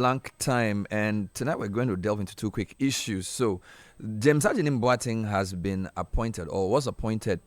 long time, and tonight we're going to delve into two quick issues. So, James Agyenim-Boateng has been appointed or was appointed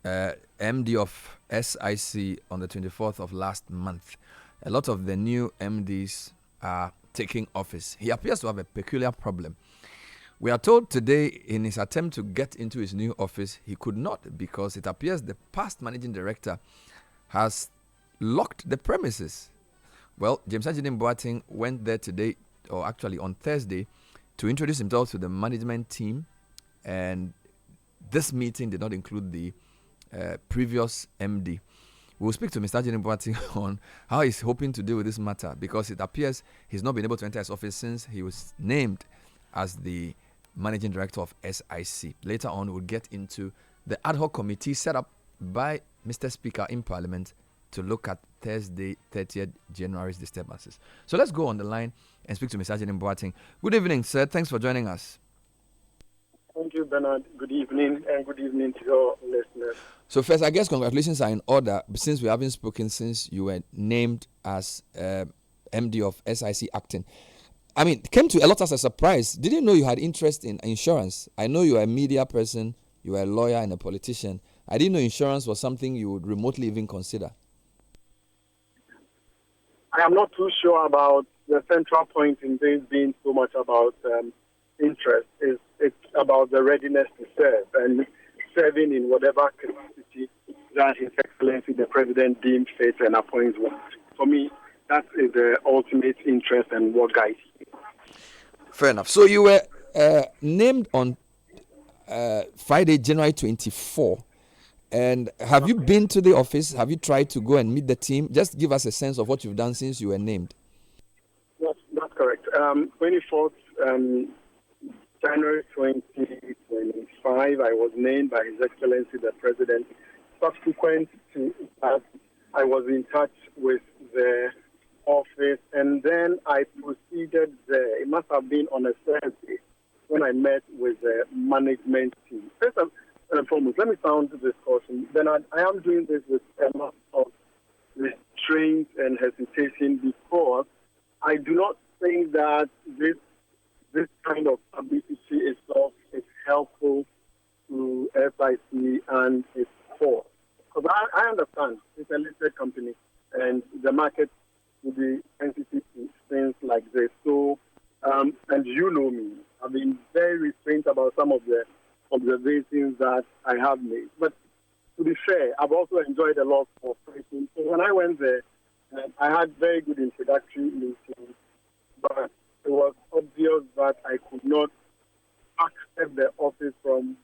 MD of SIC on the 24th of last month. A lot of the new MDs are taking office. He appears to have a peculiar problem. We are told today in his attempt to get into his new office, he could not because it appears the past managing director has locked the premises. Well, James Agyenim-Boateng went there today, or actually on Thursday, to introduce himself to the management team, and this meeting did not include the previous MD. We'll speak to Mr. Agyenim-Boateng on how he's hoping to deal with this matter, because it appears he's not been able to enter his office since he was named as the managing director of SIC. Later on, we'll get into the ad hoc committee set up by Mr. Speaker in Parliament to look at Thursday, 30th January's disturbances. So let's go on the line and speak to Mr. Agyenim-Boateng. Good evening, sir. Thanks for joining us. Thank you, Bernard. Good evening, and good evening to your listeners. So first, I guess congratulations are in order since we haven't spoken since you were named as MD of SIC Acting. I mean, it came to a lot as a surprise. Didn't know you had interest in insurance. I know you are a media person, you are a lawyer and a politician. I didn't know insurance was something you would remotely even consider. I am not too sure about the central point in this being so much about interest. It's about the readiness to serve and serving in whatever capacity that His Excellency the President deems fit and appoints one. For me, that is the ultimate interest and what guides me. Fair enough. So you were named on Friday, January 24. And have you been to the office? Have you tried to go and meet the team? Just give us a sense of what you've done since you were named. That's correct. 24th January 2025, I was named by His Excellency the President. Subsequent to that, I was in touch with the office, and then I proceeded there. It must have been on a Thursday when I met with the management team. First and foremost, let me sound this caution. Then I am doing this with a lot of restraint and hesitation because I do not think that this kind of publicity itself is helpful to SIC and its core. Because I understand it's a listed company and the market will be sensitive to things like this. So, and you know me, I've been very restrained about some of the observations that I have made. But to be fair, I've also enjoyed a lot of cooperation. So when I went there, I had very good introductory meetings, but it was obvious that I could not access the office from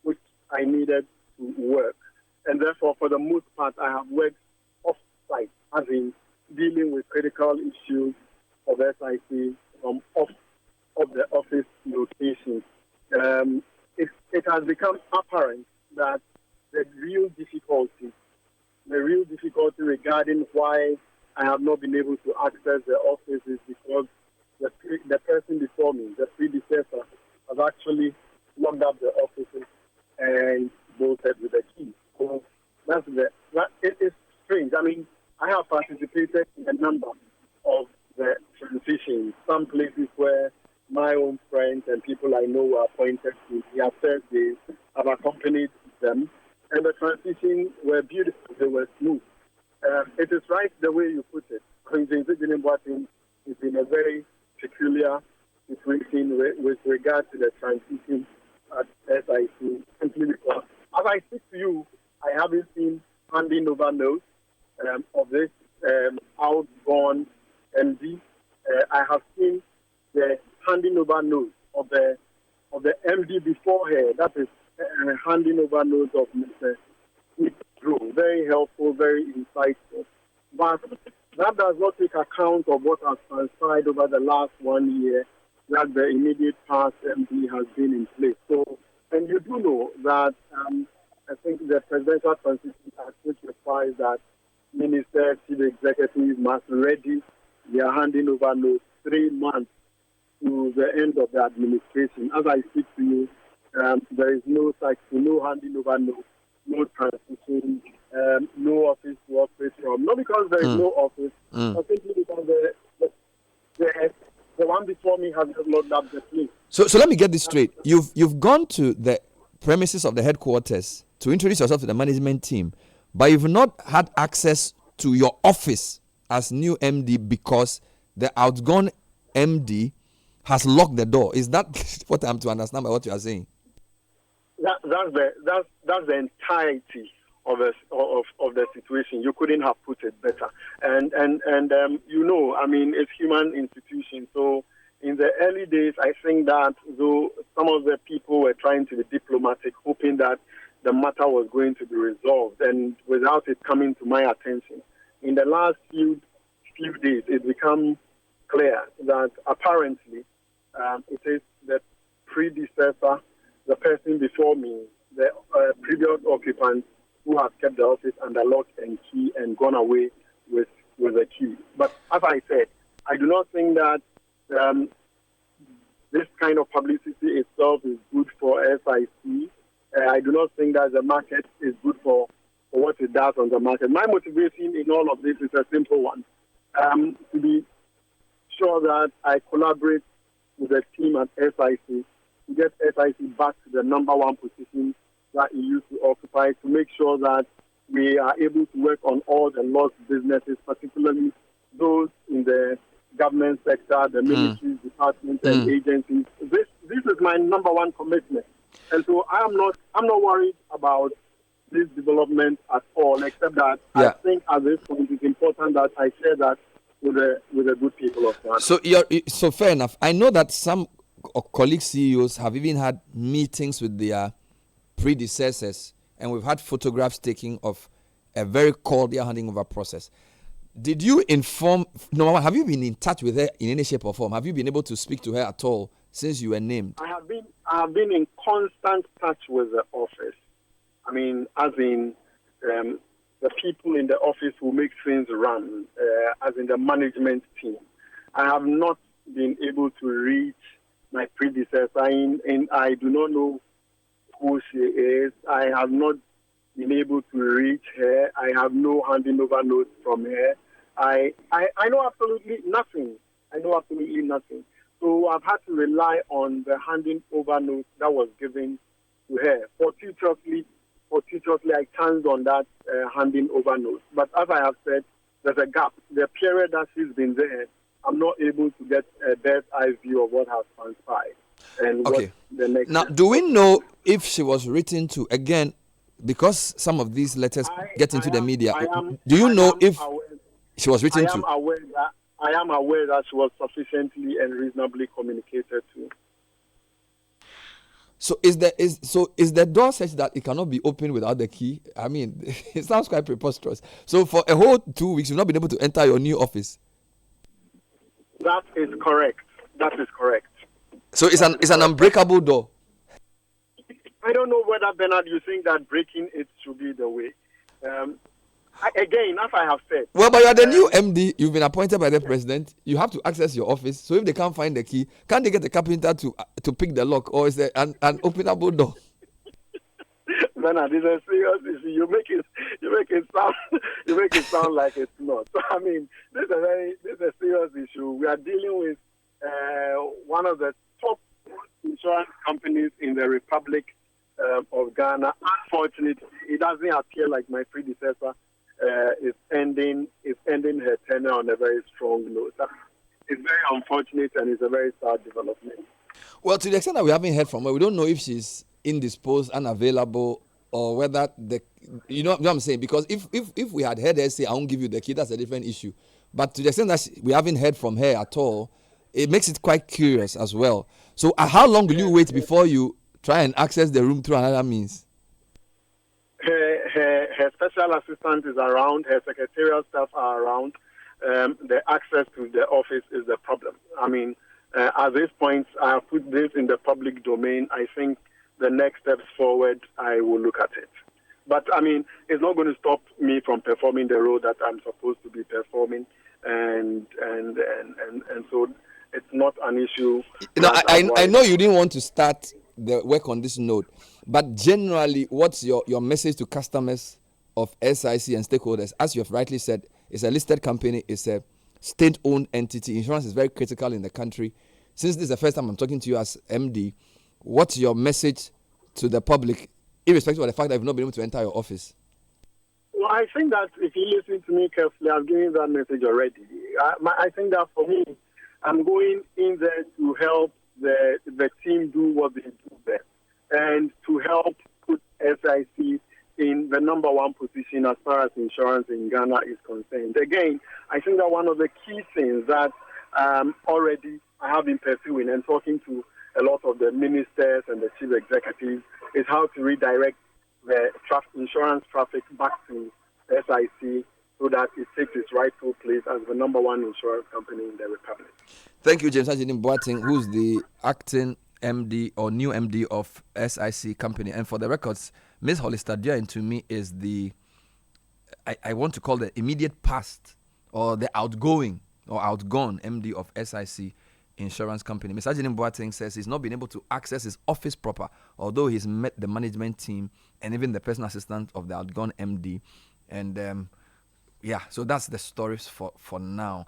which I needed to work. And therefore, for the most part, I have worked off-site, as in dealing with critical issues of SIC from off of the office location. It has become apparent that the real difficulty regarding why I have not been able to access the office is because the person before me, the predecessor, has actually locked up the offices and bolted with a key. So it is strange. I mean, I have participated in a number of the transitions, some places where my own friends and people I know were appointed to their first days. I've accompanied them, and the transitions were beautiful. They were smooth. It is right the way you put it. James Agyenim-Boateng is in a very peculiar situation with regard to the transition at SIC, simply because, as I speak to you, I haven't seen handing over notes of this outborn MD. I have seen the handing over notes of the MD before her. That is handing over notes of Mr. Drew. Very helpful, very insightful. But that does not take account of what has transpired over the last 1 year that the immediate past MD has been in place. So, and you do know that I think the Presidential Transition Act, which requires that ministers, chief executives must ready their handing over notes 3 months to the end of the administration. As I speak to you, there is no handing over notes, no transition, no office to operate from. Not because there is no office, but simply because the The one before me has just locked up the place. So let me get this straight. You've gone to the premises of the headquarters to introduce yourself to the management team, but you've not had access to your office as new MD because the outgone MD has locked the door. Is that what I'm to understand by what you are saying? That's the entirety of the situation. You couldn't have put it better. And I mean, it's human institution. So in the early days, I think that though some of the people were trying to be diplomatic, hoping that the matter was going to be resolved, and without it coming to my attention, in the last few days, it became clear that apparently it is the predecessor, the person before me, the previous occupant, who has kept the office under lock and key and gone away with the key. But as I said, I do not think that this kind of publicity itself is good for SIC. I do not think that the market is good for what it does on the market. My motivation in all of this is a simple one. To be sure that I collaborate with the team at SIC to get SIC back to the number one position that it used to occupy, to make sure that we are able to work on all the lost businesses, particularly those in the government sector, the ministries, departments, and agencies. This is my number one commitment. And so I'm not worried about this development at all, except that I think at this point it's important that I share that with the good people of Ghana. So fair enough. I know that some colleague CEOs have even had meetings with their predecessors, and we've had photographs taken of a very cordial handing over process. Did you inform, number one, have you been in touch with her in any shape or form? Have you been able to speak to her at all since you were named? I have been in constant touch with the office. I mean, as in the people in the office who make things run, as in the management team. I have not been able to reach my predecessor, and I do not know who she is. I have not been able to reach her. I have no handing over notes from her. I know absolutely nothing. So I've had to rely on the handing over notes that was given to her. Fortuitously, I chanced on that handing over notes. But as I have said, there's a gap. The period that she's been there, I'm not able to get a bird's eye view of what has transpired. And okay. What the next now, do we know if she was written to, again, because some of these letters get into the media, do you know if she was written to? I am aware that she was sufficiently and reasonably communicated to. So is the door such that it cannot be opened without the key? I mean, it sounds quite preposterous. So for a whole 2 weeks, you've not been able to enter your new office? That is correct. So it's an unbreakable door. I don't know whether, Bernard, you think that breaking it should be the way. Again, as I have said. Well, but you are the new MD. You've been appointed by the president. You have to access your office. So if they can't find the key, can't they get the carpenter to pick the lock, or is there an openable door? Bernard, this is a serious issue. You make it sound like it's not. So, I mean, this is a serious issue. We are dealing with one of the top insurance companies in the Republic of Ghana. Unfortunately, it doesn't appear like my predecessor is ending her tenure on a very strong note. It's very unfortunate, and it's a very sad development. Well, to the extent that we haven't heard from her, we don't know if she's indisposed, unavailable, or whether you know what I'm saying? Because if we had heard her say, "I won't give you the key," that's a different issue. But to the extent that we haven't heard from her at all, it makes it quite curious as well. So, how long will you wait before you try and access the room through another means? Her special assistant is around. Her secretarial staff are around. The access to the office is the problem. I mean, at this point, I have put this in the public domain. I think the next steps forward, I will look at it. But I mean, it's not going to stop me from performing the role that I'm supposed to be performing, and so it's not an issue. I know you didn't want to start the work on this note, but generally, what's your message to customers of SIC and stakeholders? As you have rightly said, it's a listed company, it's a state-owned entity. Insurance is very critical in the country. Since this is the first time I'm talking to you as MD, what's your message to the public, irrespective of the fact that you've not been able to enter your office? Well, I think that if you listen to me carefully, I've given that message already. I think that for me, I'm going in there to help the team do what they do best and to help put SIC in the number one position as far as insurance in Ghana is concerned. Again, I think that one of the key things that already I have been pursuing and talking to a lot of the ministers and the chief executives is how to redirect the insurance traffic back to SIC so that it takes its rightful place as the number one insurance company in the Republic. Thank you, James Agyenim-Boateng, who's the acting MD or new MD of SIC company. And for the records, Ms. Hollister Diain to me is the, I want to call the immediate past or the outgoing or outgone MD of SIC insurance company. Mr. Agyenim-Boateng says he's not been able to access his office proper, although he's met the management team and even the personal assistant of the outgone MD. And so that's the stories for now.